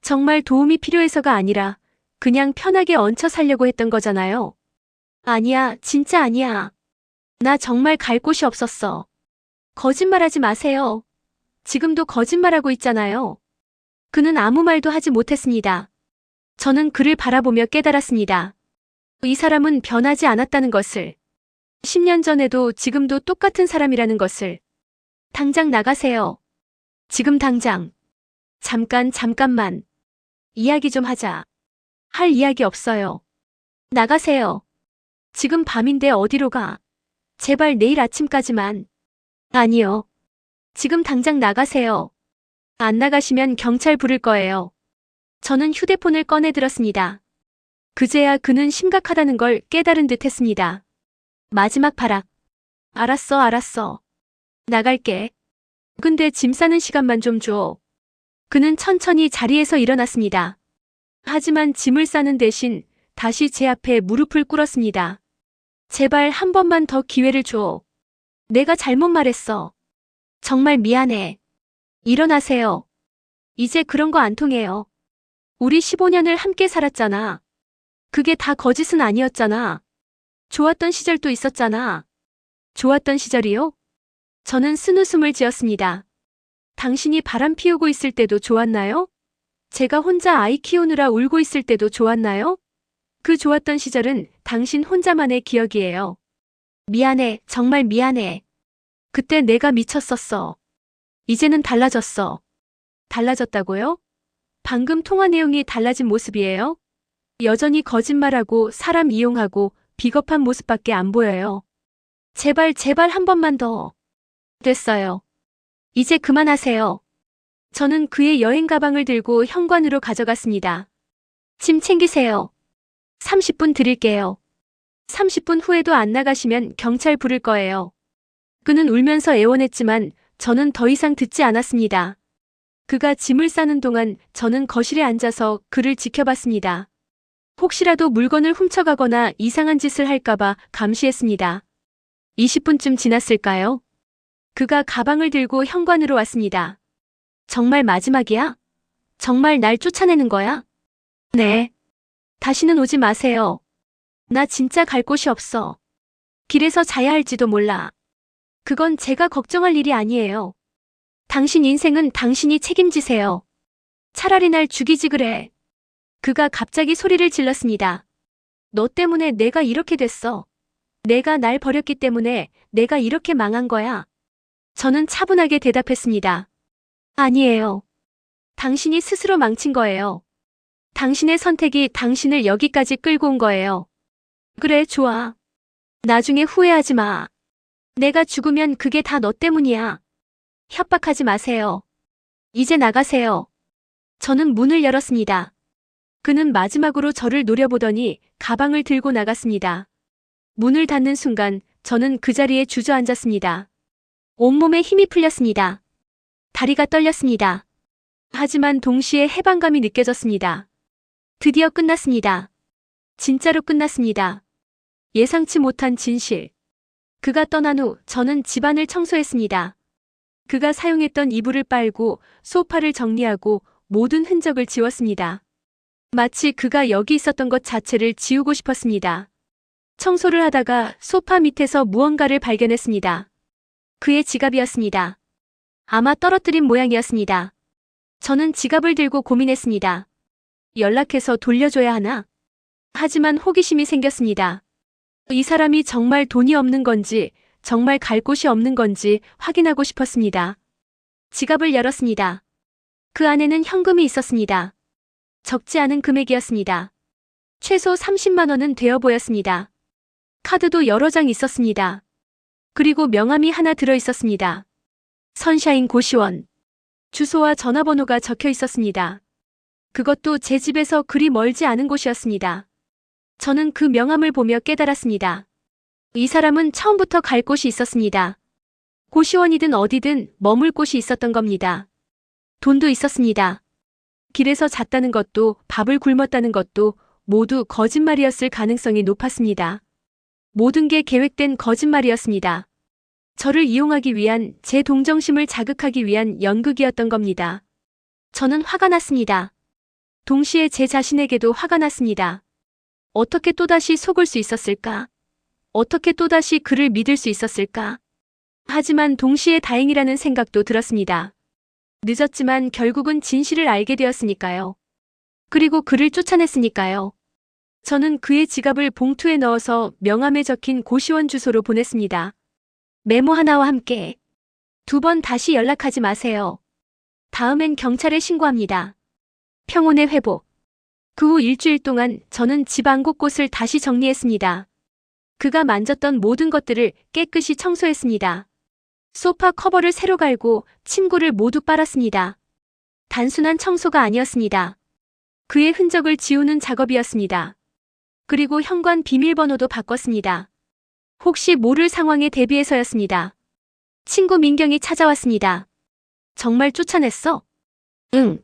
정말 도움이 필요해서가 아니라 그냥 편하게 얹혀 살려고 했던 거잖아요. 아니야, 진짜 아니야. 나 정말 갈 곳이 없었어. 거짓말하지 마세요. 지금도 거짓말하고 있잖아요. 그는 아무 말도 하지 못했습니다. 저는 그를 바라보며 깨달았습니다. 이 사람은 변하지 않았다는 것을. 10년 전에도 지금도 똑같은 사람이라는 것을. 당장 나가세요. 지금 당장. 잠깐만. 이야기 좀 하자. 할 이야기 없어요. 나가세요. 지금 밤인데 어디로 가? 제발 내일 아침까지만. 아니요. 지금 당장 나가세요. 안 나가시면 경찰 부를 거예요. 저는 휴대폰을 꺼내 들었습니다. 그제야 그는 심각하다는 걸 깨달은 듯 했습니다. 마지막 발악. 알았어, 알았어. 나갈게. 근데 짐 싸는 시간만 좀 줘. 그는 천천히 자리에서 일어났습니다. 하지만 짐을 싸는 대신 다시 제 앞에 무릎을 꿇었습니다. 제발 한 번만 더 기회를 줘. 내가 잘못 말했어. 정말 미안해. 일어나세요. 이제 그런 거 안 통해요. 우리 15년을 함께 살았잖아. 그게 다 거짓은 아니었잖아. 좋았던 시절도 있었잖아. 좋았던 시절이요? 저는 쓴웃음을 지었습니다. 당신이 바람 피우고 있을 때도 좋았나요? 제가 혼자 아이 키우느라 울고 있을 때도 좋았나요? 그 좋았던 시절은 당신 혼자만의 기억이에요. 미안해, 정말 미안해. 그때 내가 미쳤었어. 이제는 달라졌어. 달라졌다고요? 방금 통화 내용이 달라진 모습이에요? 여전히 거짓말하고 사람 이용하고 비겁한 모습밖에 안 보여요. 제발, 제발 한 번만 더. 됐어요. 이제 그만하세요. 저는 그의 여행 가방을 들고 현관으로 가져갔습니다. 짐 챙기세요. 30분 드릴게요. 30분 후에도 안 나가시면 경찰 부를 거예요. 그는 울면서 애원했지만 저는 더 이상 듣지 않았습니다. 그가 짐을 싸는 동안 저는 거실에 앉아서 그를 지켜봤습니다. 혹시라도 물건을 훔쳐가거나 이상한 짓을 할까봐 감시했습니다. 20분쯤 지났을까요? 그가 가방을 들고 현관으로 왔습니다. 정말 마지막이야? 정말 날 쫓아내는 거야? 네. 다시는 오지 마세요. 나 진짜 갈 곳이 없어. 길에서 자야 할지도 몰라. 그건 제가 걱정할 일이 아니에요. 당신 인생은 당신이 책임지세요. 차라리 날 죽이지 그래. 그가 갑자기 소리를 질렀습니다. 너 때문에 내가 이렇게 됐어. 내가 날 버렸기 때문에 내가 이렇게 망한 거야. 저는 차분하게 대답했습니다. 아니에요. 당신이 스스로 망친 거예요. 당신의 선택이 당신을 여기까지 끌고 온 거예요. 그래, 좋아. 나중에 후회하지 마. 내가 죽으면 그게 다 너 때문이야. 협박하지 마세요. 이제 나가세요. 저는 문을 열었습니다. 그는 마지막으로 저를 노려보더니 가방을 들고 나갔습니다. 문을 닫는 순간 저는 그 자리에 주저앉았습니다. 온몸에 힘이 풀렸습니다. 다리가 떨렸습니다. 하지만 동시에 해방감이 느껴졌습니다. 드디어 끝났습니다. 진짜로 끝났습니다. 예상치 못한 진실. 그가 떠난 후 저는 집안을 청소했습니다. 그가 사용했던 이불을 빨고 소파를 정리하고 모든 흔적을 지웠습니다. 마치 그가 여기 있었던 것 자체를 지우고 싶었습니다. 청소를 하다가 소파 밑에서 무언가를 발견했습니다. 그의 지갑이었습니다. 아마 떨어뜨린 모양이었습니다. 저는 지갑을 들고 고민했습니다. 연락해서 돌려줘야 하나? 하지만 호기심이 생겼습니다. 이 사람이 정말 돈이 없는 건지, 정말 갈 곳이 없는 건지 확인하고 싶었습니다. 지갑을 열었습니다. 그 안에는 현금이 있었습니다. 적지 않은 금액이었습니다. 최소 30만 원은 되어 보였습니다. 카드도 여러 장 있었습니다. 그리고 명함이 하나 들어 있었습니다. 선샤인 고시원. 주소와 전화번호가 적혀 있었습니다. 그것도 제 집에서 그리 멀지 않은 곳이었습니다. 저는 그 명함을 보며 깨달았습니다. 이 사람은 처음부터 갈 곳이 있었습니다. 고시원이든 어디든 머물 곳이 있었던 겁니다. 돈도 있었습니다. 길에서 잤다는 것도 밥을 굶었다는 것도 모두 거짓말이었을 가능성이 높았습니다. 모든 게 계획된 거짓말이었습니다. 저를 이용하기 위한 제 동정심을 자극하기 위한 연극이었던 겁니다. 저는 화가 났습니다. 동시에 제 자신에게도 화가 났습니다. 어떻게 또다시 속을 수 있었을까? 어떻게 또다시 그를 믿을 수 있었을까? 하지만 동시에 다행이라는 생각도 들었습니다. 늦었지만 결국은 진실을 알게 되었으니까요. 그리고 그를 쫓아냈으니까요. 저는 그의 지갑을 봉투에 넣어서 명함에 적힌 고시원 주소로 보냈습니다. 메모 하나와 함께 2번 다시 연락하지 마세요. 다음엔 경찰에 신고합니다. 평온의 회복. 그 후 일주일 동안 저는 집안 곳곳을 다시 정리했습니다. 그가 만졌던 모든 것들을 깨끗이 청소했습니다. 소파 커버를 새로 갈고 침구를 모두 빨았습니다. 단순한 청소가 아니었습니다. 그의 흔적을 지우는 작업이었습니다. 그리고 현관 비밀번호도 바꿨습니다. 혹시 모를 상황에 대비해서였습니다. 친구 민경이 찾아왔습니다. 정말 쫓아냈어? 응.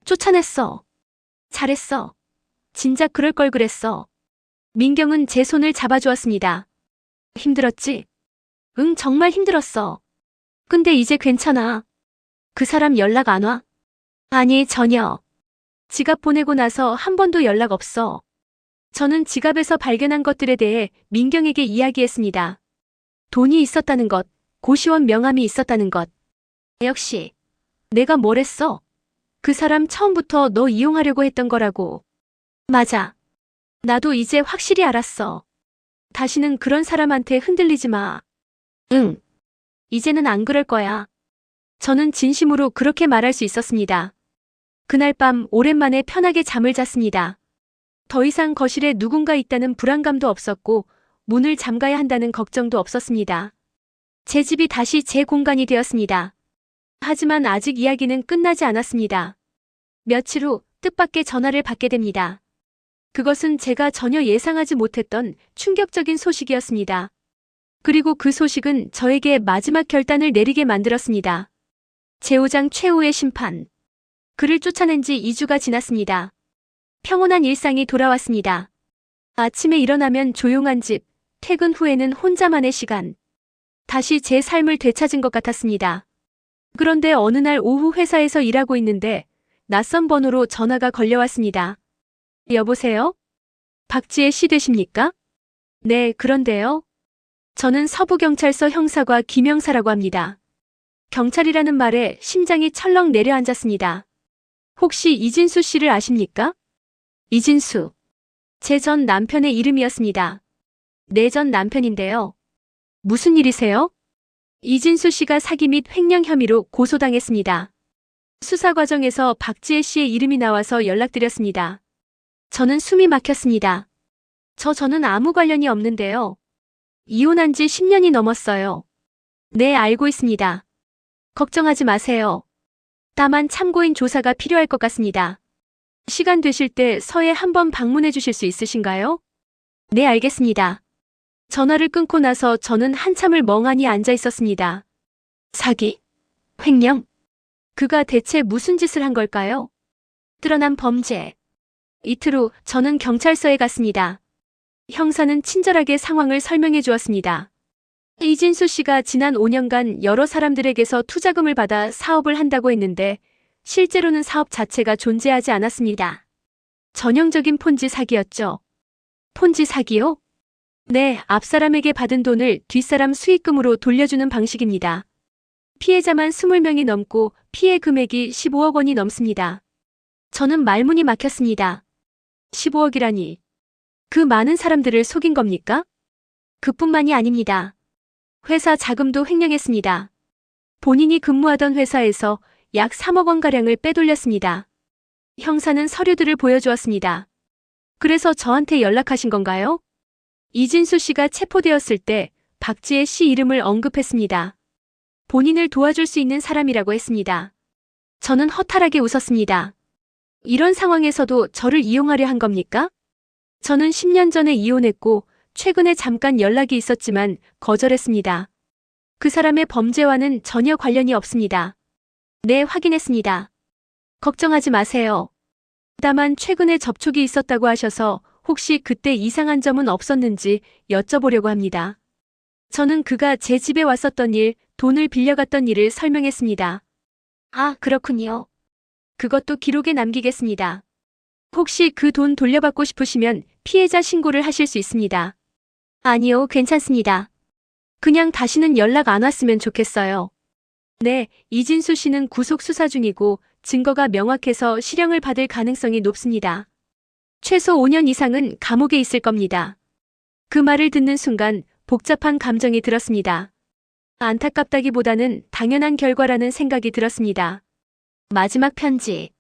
쫓아냈어. 잘했어. 진작 그럴 걸 그랬어. 민경은 제 손을 잡아주었습니다. 힘들었지? 응, 정말 힘들었어. 근데 이제 괜찮아. 그 사람 연락 안 와? 아니, 전혀. 지갑 보내고 나서 한 번도 연락 없어. 저는 지갑에서 발견한 것들에 대해 민경에게 이야기했습니다. 돈이 있었다는 것, 고시원 명함이 있었다는 것. 역시, 내가 뭘 했어? 그 사람 처음부터 너 이용하려고 했던 거라고. 맞아. 나도 이제 확실히 알았어. 다시는 그런 사람한테 흔들리지 마. 응. 이제는 안 그럴 거야. 저는 진심으로 그렇게 말할 수 있었습니다. 그날 밤 오랜만에 편하게 잠을 잤습니다. 더 이상 거실에 누군가 있다는 불안감도 없었고 문을 잠가야 한다는 걱정도 없었습니다. 제 집이 다시 제 공간이 되었습니다. 하지만 아직 이야기는 끝나지 않았습니다. 며칠 후 뜻밖의 전화를 받게 됩니다. 그것은 제가 전혀 예상하지 못했던 충격적인 소식이었습니다. 그리고 그 소식은 저에게 마지막 결단을 내리게 만들었습니다. 제5장 최후의 심판. 그를 쫓아낸 지 2주가 지났습니다. 평온한 일상이 돌아왔습니다. 아침에 일어나면 조용한 집, 퇴근 후에는 혼자만의 시간. 다시 제 삶을 되찾은 것 같았습니다. 그런데 어느 날 오후 회사에서 일하고 있는데 낯선 번호로 전화가 걸려왔습니다. 여보세요? 박지혜 씨 되십니까? 네, 그런데요. 저는 서부경찰서 형사과 김영사라고 합니다. 경찰이라는 말에 심장이 철렁 내려앉았습니다. 혹시 이진수 씨를 아십니까? 이진수. 제 전 남편의 이름이었습니다. 내 전 남편인데요. 무슨 일이세요? 이진수 씨가 사기 및 횡령 혐의로 고소당했습니다. 수사 과정에서 박지혜 씨의 이름이 나와서 연락드렸습니다. 저는 숨이 막혔습니다. 저는 아무 관련이 없는데요. 이혼한 지 10년이 넘었어요. 네, 알고 있습니다. 걱정하지 마세요. 다만 참고인 조사가 필요할 것 같습니다. 시간 되실 때 서해 한번 방문해 주실 수 있으신가요? 네, 알겠습니다. 전화를 끊고 나서 저는 한참을 멍하니 앉아 있었습니다. 사기? 횡령? 그가 대체 무슨 짓을 한 걸까요? 드러난 범죄. 이틀 후 저는 경찰서에 갔습니다. 형사는 친절하게 상황을 설명해 주었습니다. 이진수 씨가 지난 5년간 여러 사람들에게서 투자금을 받아 사업을 한다고 했는데 실제로는 사업 자체가 존재하지 않았습니다. 전형적인 폰지 사기였죠. 폰지 사기요? 네, 앞사람에게 받은 돈을 뒷사람 수익금으로 돌려주는 방식입니다. 피해자만 20명이 넘고 피해 금액이 15억 원이 넘습니다. 저는 말문이 막혔습니다. 15억이라니. 그 많은 사람들을 속인 겁니까? 그뿐만이 아닙니다. 회사 자금도 횡령했습니다. 본인이 근무하던 회사에서 약 3억 원가량을 빼돌렸습니다. 형사는 서류들을 보여주었습니다. 그래서 저한테 연락하신 건가요? 이진수 씨가 체포되었을 때 박지혜 씨 이름을 언급했습니다. 본인을 도와줄 수 있는 사람이라고 했습니다. 저는 허탈하게 웃었습니다. 이런 상황에서도 저를 이용하려 한 겁니까? 저는 10년 전에 이혼했고 최근에 잠깐 연락이 있었지만 거절했습니다. 그 사람의 범죄와는 전혀 관련이 없습니다. 네, 확인했습니다. 걱정하지 마세요. 다만 최근에 접촉이 있었다고 하셔서 혹시 그때 이상한 점은 없었는지 여쭤보려고 합니다. 저는 그가 제 집에 왔었던 일, 돈을 빌려갔던 일을 설명했습니다. 아, 그렇군요. 그것도 기록에 남기겠습니다. 혹시 그 돈 돌려받고 싶으시면 피해자 신고를 하실 수 있습니다. 아니요, 괜찮습니다. 그냥 다시는 연락 안 왔으면 좋겠어요. 네, 이진수 씨는 구속 수사 중이고 증거가 명확해서 실형을 받을 가능성이 높습니다. 최소 5년 이상은 감옥에 있을 겁니다. 그 말을 듣는 순간 복잡한 감정이 들었습니다. 안타깝다기보다는 당연한 결과라는 생각이 들었습니다. 마지막 편지.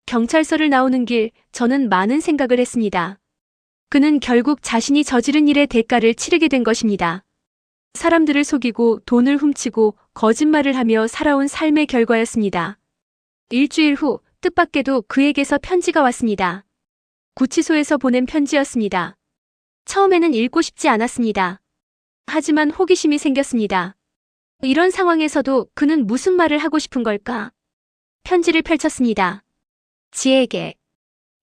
경찰서를 나오는 길, 저는 많은 생각을 했습니다. 그는 결국 자신이 저지른 일의 대가를 치르게 된 것입니다. 사람들을 속이고 돈을 훔치고 거짓말을 하며 살아온 삶의 결과였습니다. 일주일 후 뜻밖에도 그에게서 편지가 왔습니다. 구치소에서 보낸 편지였습니다. 처음에는 읽고 싶지 않았습니다. 하지만 호기심이 생겼습니다. 이런 상황에서도 그는 무슨 말을 하고 싶은 걸까? 편지를 펼쳤습니다. 지혜에게.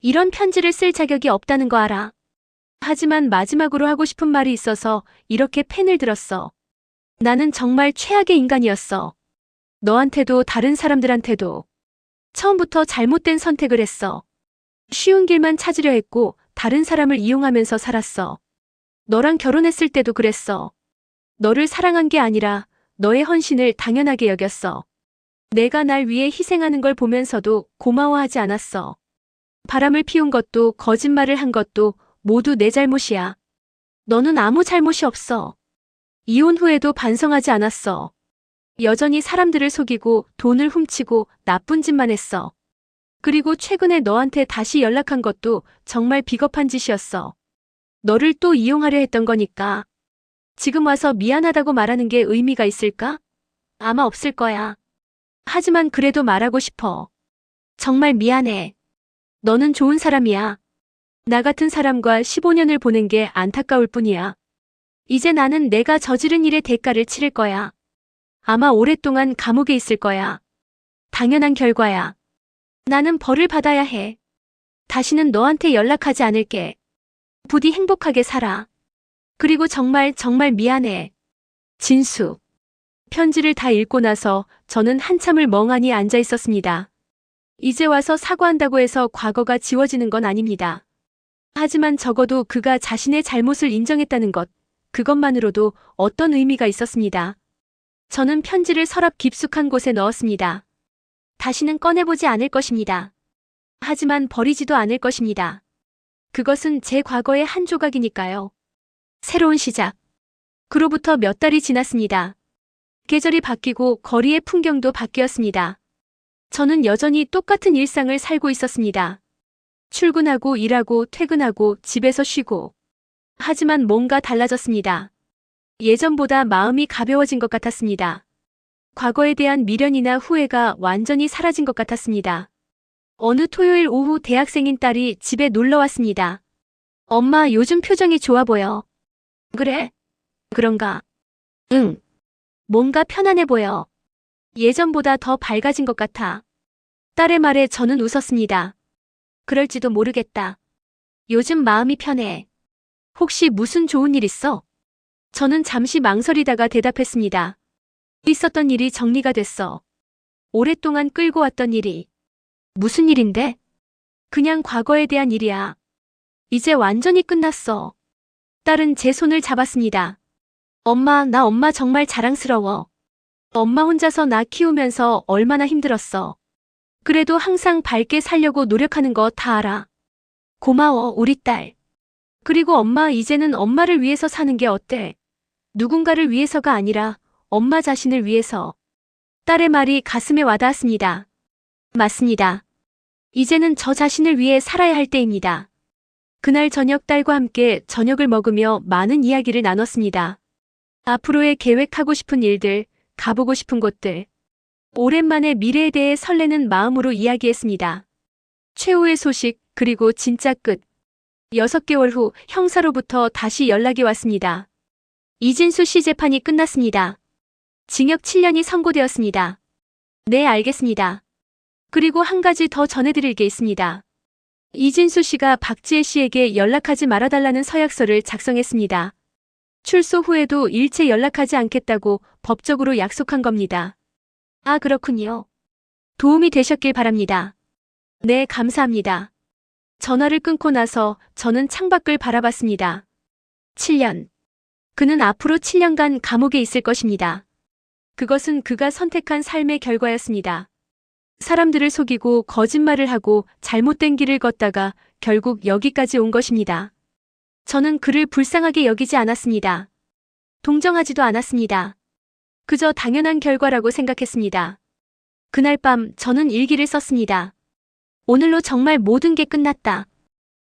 이런 편지를 쓸 자격이 없다는 거 알아. 하지만 마지막으로 하고 싶은 말이 있어서 이렇게 펜을 들었어. 나는 정말 최악의 인간이었어. 너한테도 다른 사람들한테도. 처음부터 잘못된 선택을 했어. 쉬운 길만 찾으려 했고 다른 사람을 이용하면서 살았어. 너랑 결혼했을 때도 그랬어. 너를 사랑한 게 아니라 너의 헌신을 당연하게 여겼어. 내가 날 위해 희생하는 걸 보면서도 고마워하지 않았어. 바람을 피운 것도 거짓말을 한 것도 모두 내 잘못이야. 너는 아무 잘못이 없어. 이혼 후에도 반성하지 않았어. 여전히 사람들을 속이고 돈을 훔치고 나쁜 짓만 했어. 그리고 최근에 너한테 다시 연락한 것도 정말 비겁한 짓이었어. 너를 또 이용하려 했던 거니까. 지금 와서 미안하다고 말하는 게 의미가 있을까? 아마 없을 거야. 하지만 그래도 말하고 싶어. 정말 미안해. 너는 좋은 사람이야. 나 같은 사람과 15년을 보낸 게 안타까울 뿐이야. 이제 나는 내가 저지른 일의 대가를 치를 거야. 아마 오랫동안 감옥에 있을 거야. 당연한 결과야. 나는 벌을 받아야 해. 다시는 너한테 연락하지 않을게. 부디 행복하게 살아. 그리고 정말 미안해. 진수. 편지를 다 읽고 나서 저는 한참을 멍하니 앉아 있었습니다. 이제 와서 사과한다고 해서 과거가 지워지는 건 아닙니다. 하지만 적어도 그가 자신의 잘못을 인정했다는 것, 그것만으로도 어떤 의미가 있었습니다. 저는 편지를 서랍 깊숙한 곳에 넣었습니다. 다시는 꺼내보지 않을 것입니다. 하지만 버리지도 않을 것입니다. 그것은 제 과거의 한 조각이니까요. 새로운 시작. 그로부터 몇 달이 지났습니다. 계절이 바뀌고 거리의 풍경도 바뀌었습니다. 저는 여전히 똑같은 일상을 살고 있었습니다. 출근하고 일하고 퇴근하고 집에서 쉬고. 하지만 뭔가 달라졌습니다. 예전보다 마음이 가벼워진 것 같았습니다. 과거에 대한 미련이나 후회가 완전히 사라진 것 같았습니다. 어느 토요일 오후 대학생인 딸이 집에 놀러 왔습니다. 엄마, 요즘 표정이 좋아 보여. 그래? 그런가? 응. 뭔가 편안해 보여. 예전보다 더 밝아진 것 같아. 딸의 말에 저는 웃었습니다. 그럴지도 모르겠다. 요즘 마음이 편해. 혹시 무슨 좋은 일 있어? 저는 잠시 망설이다가 대답했습니다. 있었던 일이 정리가 됐어. 오랫동안 끌고 왔던 일이. 무슨 일인데? 그냥 과거에 대한 일이야. 이제 완전히 끝났어. 딸은 제 손을 잡았습니다. 엄마, 나 엄마 정말 자랑스러워. 엄마 혼자서 나 키우면서 얼마나 힘들었어. 그래도 항상 밝게 살려고 노력하는 거 다 알아. 고마워, 우리 딸. 그리고 엄마, 이제는 엄마를 위해서 사는 게 어때? 누군가를 위해서가 아니라 엄마 자신을 위해서. 딸의 말이 가슴에 와닿았습니다. 맞습니다. 이제는 저 자신을 위해 살아야 할 때입니다. 그날 저녁 딸과 함께 저녁을 먹으며 많은 이야기를 나눴습니다. 앞으로의 계획하고 싶은 일들, 가보고 싶은 곳들. 오랜만에 미래에 대해 설레는 마음으로 이야기했습니다. 최후의 소식, 그리고 진짜 끝. 6개월 후 형사로부터 다시 연락이 왔습니다. 이진수 씨 재판이 끝났습니다. 징역 7년이 선고되었습니다. 네, 알겠습니다. 그리고 한 가지 더 전해드릴 게 있습니다. 이진수 씨가 박지혜 씨에게 연락하지 말아달라는 서약서를 작성했습니다. 출소 후에도 일체 연락하지 않겠다고 법적으로 약속한 겁니다. 아, 그렇군요. 도움이 되셨길 바랍니다. 네, 감사합니다. 전화를 끊고 나서 저는 창밖을 바라봤습니다. 7년. 그는 앞으로 7년간 감옥에 있을 것입니다. 그것은 그가 선택한 삶의 결과였습니다. 사람들을 속이고 거짓말을 하고 잘못된 길을 걷다가 결국 여기까지 온 것입니다. 저는 그를 불쌍하게 여기지 않았습니다. 동정하지도 않았습니다. 그저 당연한 결과라고 생각했습니다. 그날 밤 저는 일기를 썼습니다. 오늘로 정말 모든 게 끝났다.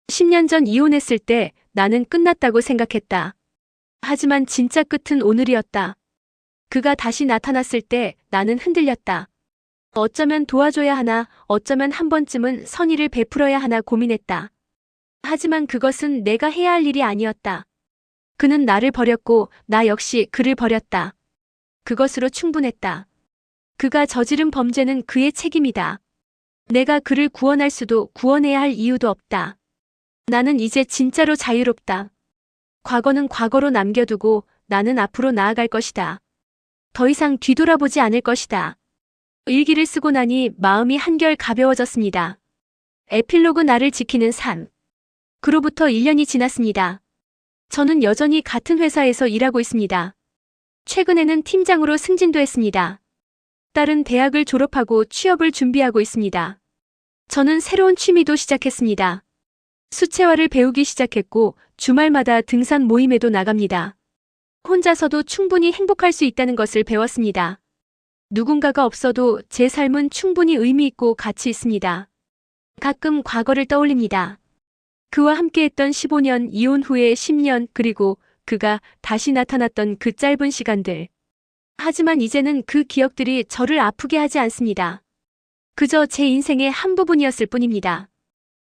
10년 전 이혼했을 때 나는 끝났다고 생각했다. 하지만 진짜 끝은 오늘이었다. 그가 다시 나타났을 때 나는 흔들렸다. 어쩌면 도와줘야 하나, 어쩌면 한 번쯤은 선의를 베풀어야 하나 고민했다. 하지만 그것은 내가 해야 할 일이 아니었다. 그는 나를 버렸고 나 역시 그를 버렸다. 그것으로 충분했다. 그가 저지른 범죄는 그의 책임이다. 내가 그를 구원할 수도 구원해야 할 이유도 없다. 나는 이제 진짜로 자유롭다. 과거는 과거로 남겨두고 나는 앞으로 나아갈 것이다. 더 이상 뒤돌아보지 않을 것이다. 일기를 쓰고 나니 마음이 한결 가벼워졌습니다. 에필로그 나를 지키는 삶. 그로부터 1년이 지났습니다. 저는 여전히 같은 회사에서 일하고 있습니다. 최근에는 팀장으로 승진도 했습니다. 딸은 대학을 졸업하고 취업을 준비하고 있습니다. 저는 새로운 취미도 시작했습니다. 수채화를 배우기 시작했고 주말마다 등산 모임에도 나갑니다. 혼자서도 충분히 행복할 수 있다는 것을 배웠습니다. 누군가가 없어도 제 삶은 충분히 의미 있고 가치 있습니다. 가끔 과거를 떠올립니다. 그와 함께했던 15년, 이혼 후의 10년, 그리고 그가 다시 나타났던 그 짧은 시간들. 하지만 이제는 그 기억들이 저를 아프게 하지 않습니다. 그저 제 인생의 한 부분이었을 뿐입니다.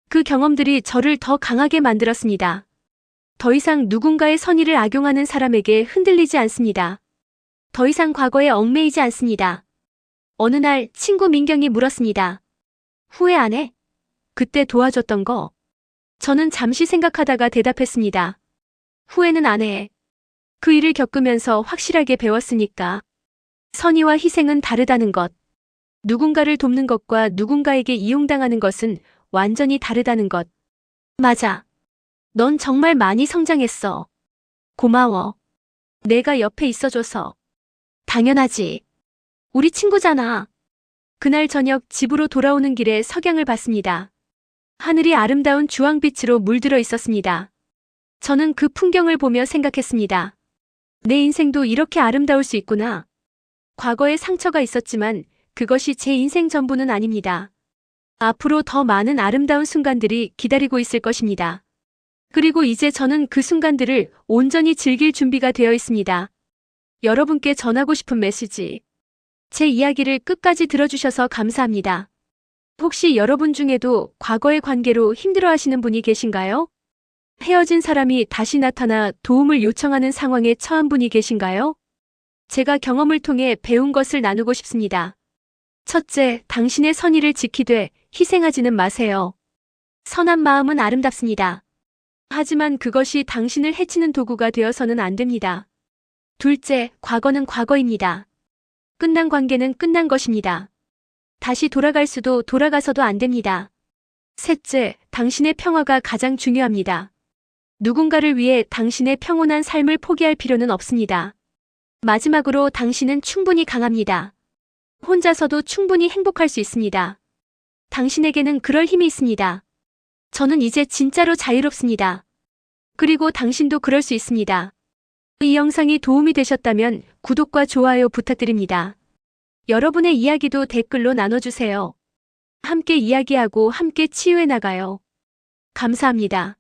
그 경험들이 저를 더 강하게 만들었습니다. 더 이상 누군가의 선의를 악용하는 사람에게 흔들리지 않습니다. 더 이상 과거에 얽매이지 않습니다. 어느 날 친구 민경이 물었습니다. 후회 안 해? 그때 도와줬던 거. 저는 잠시 생각하다가 대답했습니다. 후회는 안 해. 그 일을 겪으면서 확실하게 배웠으니까. 선의와 희생은 다르다는 것. 누군가를 돕는 것과 누군가에게 이용당하는 것은 완전히 다르다는 것. 맞아. 넌 정말 많이 성장했어. 고마워. 내가 옆에 있어줘서. 당연하지. 우리 친구잖아. 그날 저녁 집으로 돌아오는 길에 석양을 봤습니다. 하늘이 아름다운 주황빛으로 물들어 있었습니다. 저는 그 풍경을 보며 생각했습니다. 내 인생도 이렇게 아름다울 수 있구나. 과거에 상처가 있었지만 그것이 제 인생 전부는 아닙니다. 앞으로 더 많은 아름다운 순간들이 기다리고 있을 것입니다. 그리고 이제 저는 그 순간들을 온전히 즐길 준비가 되어 있습니다. 여러분께 전하고 싶은 메시지. 제 이야기를 끝까지 들어주셔서 감사합니다. 혹시 여러분 중에도 과거의 관계로 힘들어하시는 분이 계신가요? 헤어진 사람이 다시 나타나 도움을 요청하는 상황에 처한 분이 계신가요? 제가 경험을 통해 배운 것을 나누고 싶습니다. 첫째, 당신의 선의를 지키되 희생하지는 마세요. 선한 마음은 아름답습니다. 하지만 그것이 당신을 해치는 도구가 되어서는 안 됩니다. 둘째, 과거는 과거입니다. 끝난 관계는 끝난 것입니다. 다시 돌아갈 수도 돌아가서도 안 됩니다. 셋째, 당신의 평화가 가장 중요합니다. 누군가를 위해 당신의 평온한 삶을 포기할 필요는 없습니다. 마지막으로 당신은 충분히 강합니다. 혼자서도 충분히 행복할 수 있습니다. 당신에게는 그럴 힘이 있습니다. 저는 이제 진짜로 자유롭습니다. 그리고 당신도 그럴 수 있습니다. 이 영상이 도움이 되셨다면 구독과 좋아요 부탁드립니다. 여러분의 이야기도 댓글로 나눠주세요. 함께 이야기하고 함께 치유해 나가요. 감사합니다.